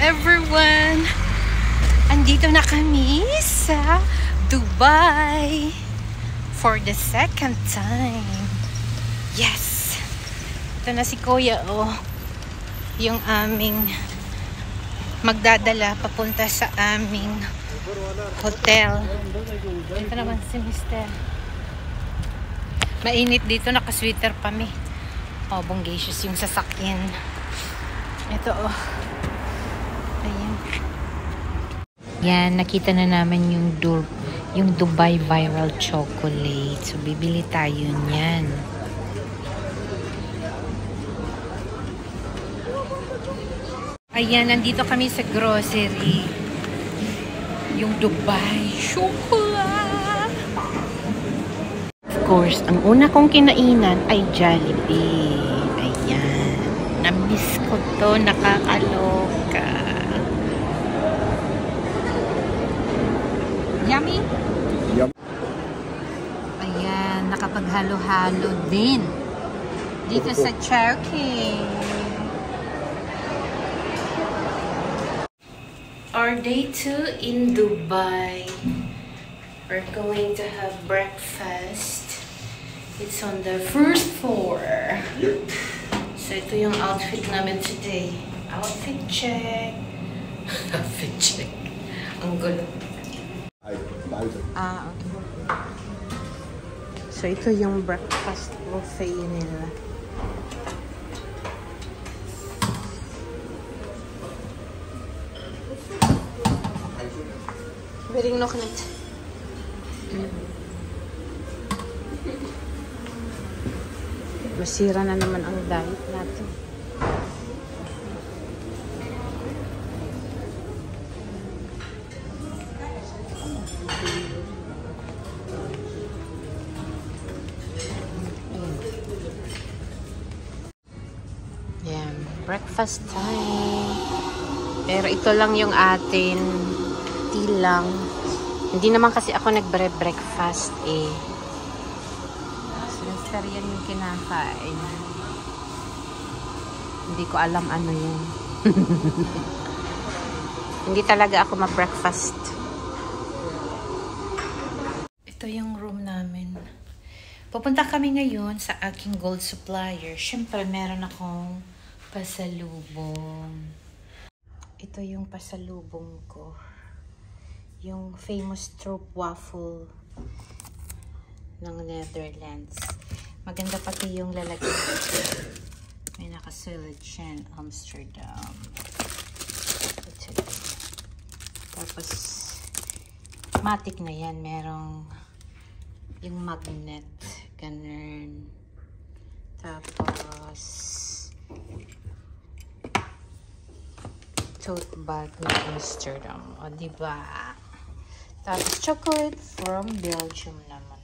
everyone! Andito na kami sa Dubai for the second time. Yes! Ito na si Kuya, oh. Yung aming magdadala papunta sa aming hotel. Ito naman si Mr. Mainit dito, nakasweater pa mi. Oh, bonggacious yung sasakyan. Ito, oh. Ayan. Yan, nakita na namin yung Dubai Viral Chocolate. So, bibili tayo niyan. Ayan, nandito kami sa grocery. Yung Dubai Chocolate. Of course, ang una kong kinainan ay Jollibee. Ayan. Na-miss ko to, nakakaloka. Yummy? Yum. Ayan, nakapaghalo-halo din. Dito sa Turkey. Our day 2 in Dubai. We're going to have breakfast. It's on the first floor. Yep. So, ito yung outfit namin today. Outfit check. Outfit check. Ang gulo. Ah, okay. So, ito yung breakfast buffet nila. Bering nog net. Masira na naman ang diet natin. Yan, breakfast time. Pero ito lang yung atin. Tea lang. Hindi naman kasi ako nagbre-breakfast eh. Sister, yan yung kinakain. Hindi ko alam ano yun. Hindi talaga ako ma-breakfast. Ito yung room namin. Pupunta kami ngayon sa aking gold supplier. Siyempre, meron akong pasalubong. Ito yung pasalubong ko. Yung famous stroopwafel ng Netherlands. Maganda pati yung lalagyan. May nakasulat siya, Amsterdam. Ito. Tapos, matik na yan. Merong yung magnet. Ganun. Tapos, tote bag ng Amsterdam. O, diba? Tapos, chocolate from Belgium naman.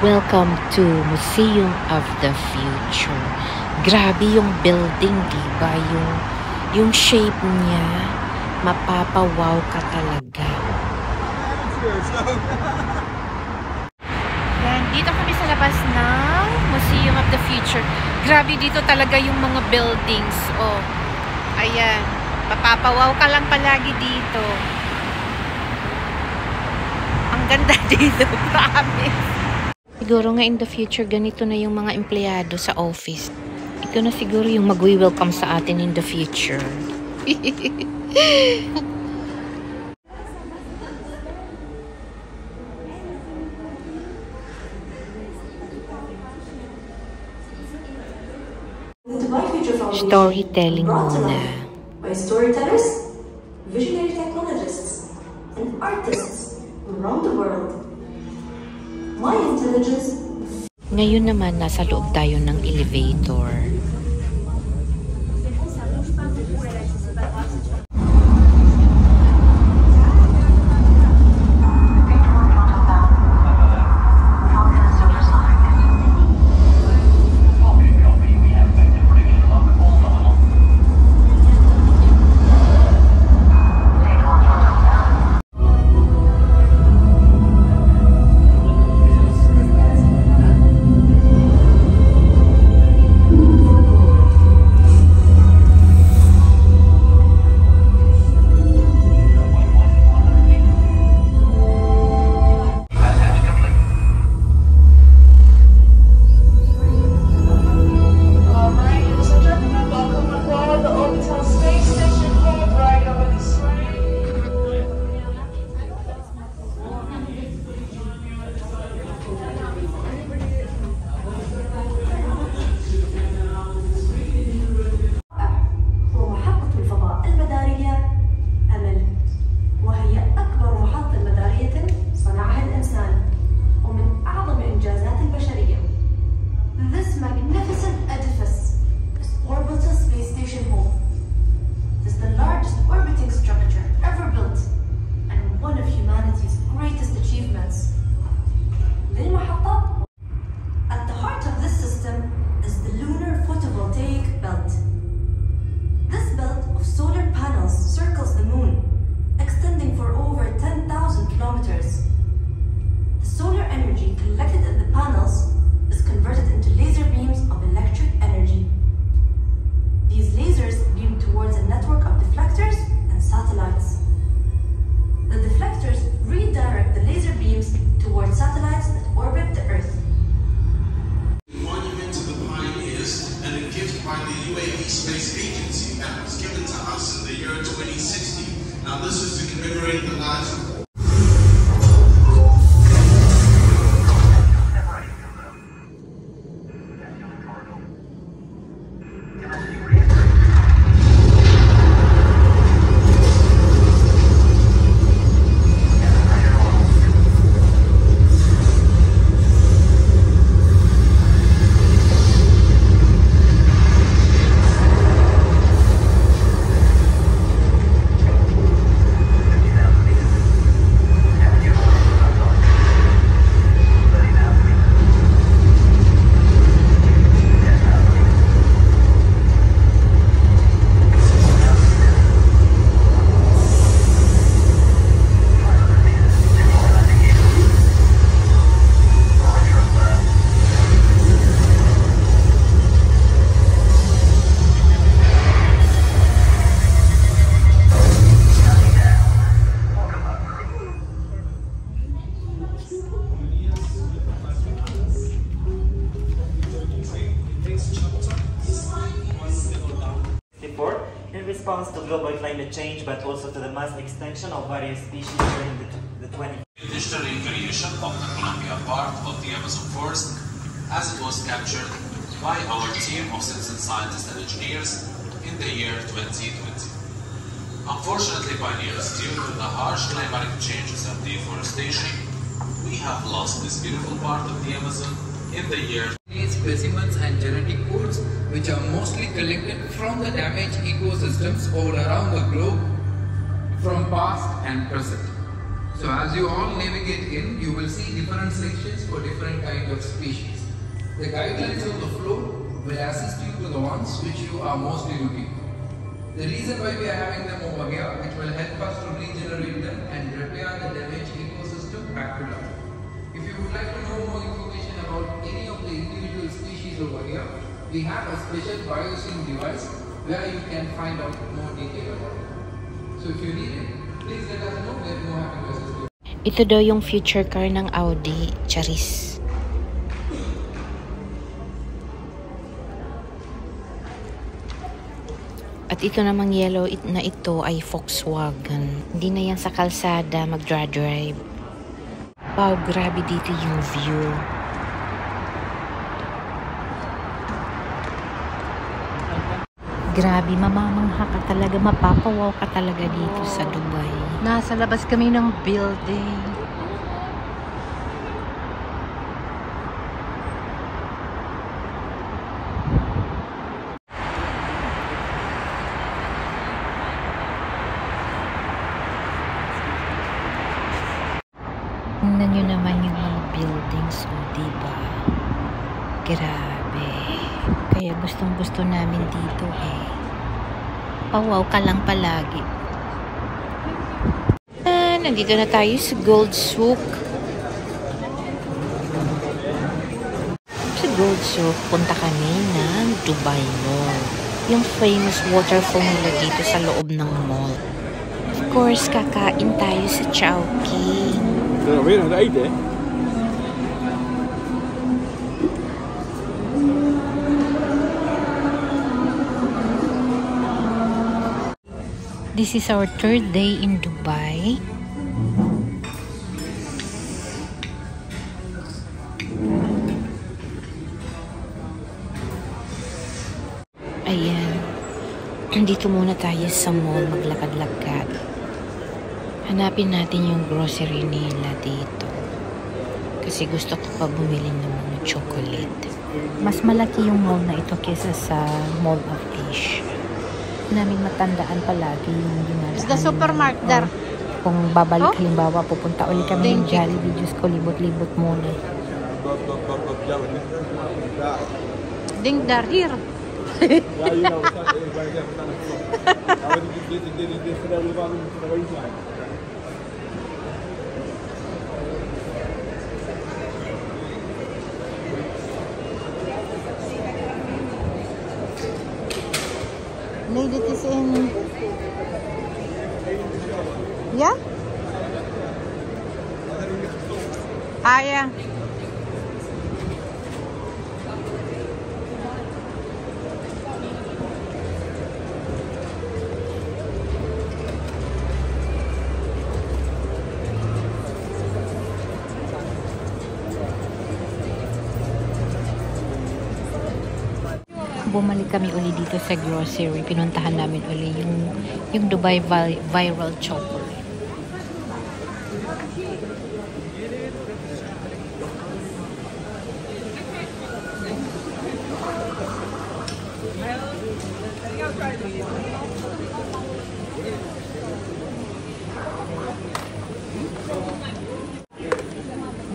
Welcome to Museum of the Future. Grabe yung building, diba? Yung shape niya, mapapawaw ka talaga. Yan, dito kami sa labas ng Museum of the Future. Grabe dito talaga yung mga buildings. Oh, ayan. Mapapawaw ka lang palagi dito. Ang ganda dito, promise. Siguro nga in the future, ganito na yung mga empleyado sa office. Ito na siguro yung mag-welcome sa atin in the future. Storytelling muna. By storytellers, visionary technologists, and artists around the world. My intelligence. Ngayon naman, nasa loob tayo ng elevator. UAE Space Agency that was given to us in the year 2060. Now this is to commemorate the lives of in response to global climate change, but also to the mass extinction of various species during the 20th. digital recreation of the Columbia part of the Amazon forest as it was captured by our team of citizen scientists and engineers in the year 2020. Unfortunately, pioneers, due to the harsh climatic changes and deforestation, we have lost this beautiful part of the Amazon in the year. Specimens and genetic codes which are mostly collected from the damaged ecosystems all around the globe from past and present. So as you all navigate in, you will see different sections for different kinds of species. The guidelines of the flow will assist you to the ones which you are mostly looking for. The reason why we are having them over here, which will help us to regenerate them and repair the damaged ecosystem back to life. If you would like to know more information about any of the individual species over here, we have a special biosync device where you can find out more detail about it. So if you need it, please let us know. We are more happy to assist you. Ito daw yung future car ng Audi, Charis. At ito namang yellow na ito ay Volkswagen. Hindi na yan sa kalsada mag-drive. Wow, grabe dito yung view. Grabe, mamamangha ka talaga, mapapawaw ka talaga dito sa Dubai. Nasa labas kami ng building. Tingnan nyo naman yung mga buildings, o diba? Grabe. Kaya gustong-gusto namin dito eh. Pawaw ka lang palagi. Nandito na tayo sa Gold Souk. Sa Gold Souk, punta kami ng Dubai Mall. Yung famous waterfall nila dito sa loob ng mall. Of course, kakain tayo sa Chowking. This is our third day in Dubai. Ayan. Nandito muna tayo sa mall, maglakad-lakad. Hanapin natin yung grocery nila dito. Kasi gusto ko pa bumili ng mga chocolate. Mas malaki yung mall na ito kesa sa Mall of Asia. Namin matandaan palagi yung dinadaan. Is the supermarket there? Kung babalik, halimbawa, pupunta ulit kami ng Jollibee. Diyos ko, libot-libot muna. Ding dar here. Lady is in. Yeah? Ah, yeah. bumalik kami uli dito sa grocery, pinuntahan namin uli yung Dubai Viral Chocolate.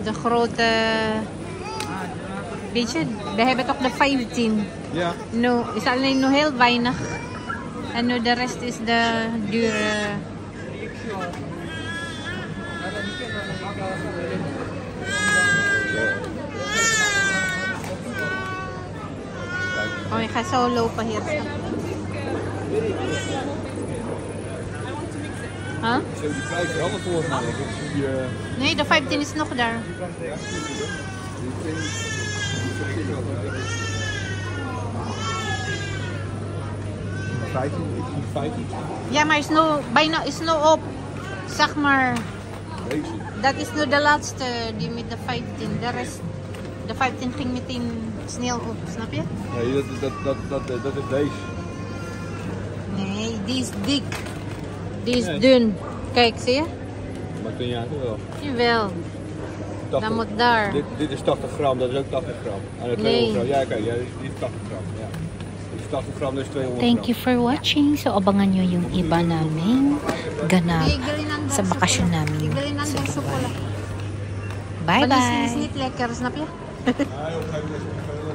De grote... Weet je, we hebben toch de 15. Ja. No, is alleen nog heel weinig. En nu de rest is de dure... Oh, je gaat zo lopen hier. Huh? Zo die prijs veranderd wordt namelijk. Nee, de 15 is nog daar. Ja, maar is nu bijna is nu op. Zeg maar. Deze. Dat is nu de laatste die met de 15. De rest, de 15 ging meteen snel op, snap je? Nee, dat is deze. Nee, die is dik. Die is Nee. dun. Kijk, zie je? Maar kun je eigenlijk wel. Jawel. 80. Dan moet daar. Dit is 80 gram, dat is ook 80 gram. En dat 200 gram. Ja, kijk, ja, die is 80 gram. Ja. Dit is 80 gram, dat is 200 gram. Thank you for watching. So, abangan nyo yung iba namin ganap sa bakasyon namin sa Dubai. Maar die is Bye-bye! niet lekker, snap je? Ja, op een gegeven moment is het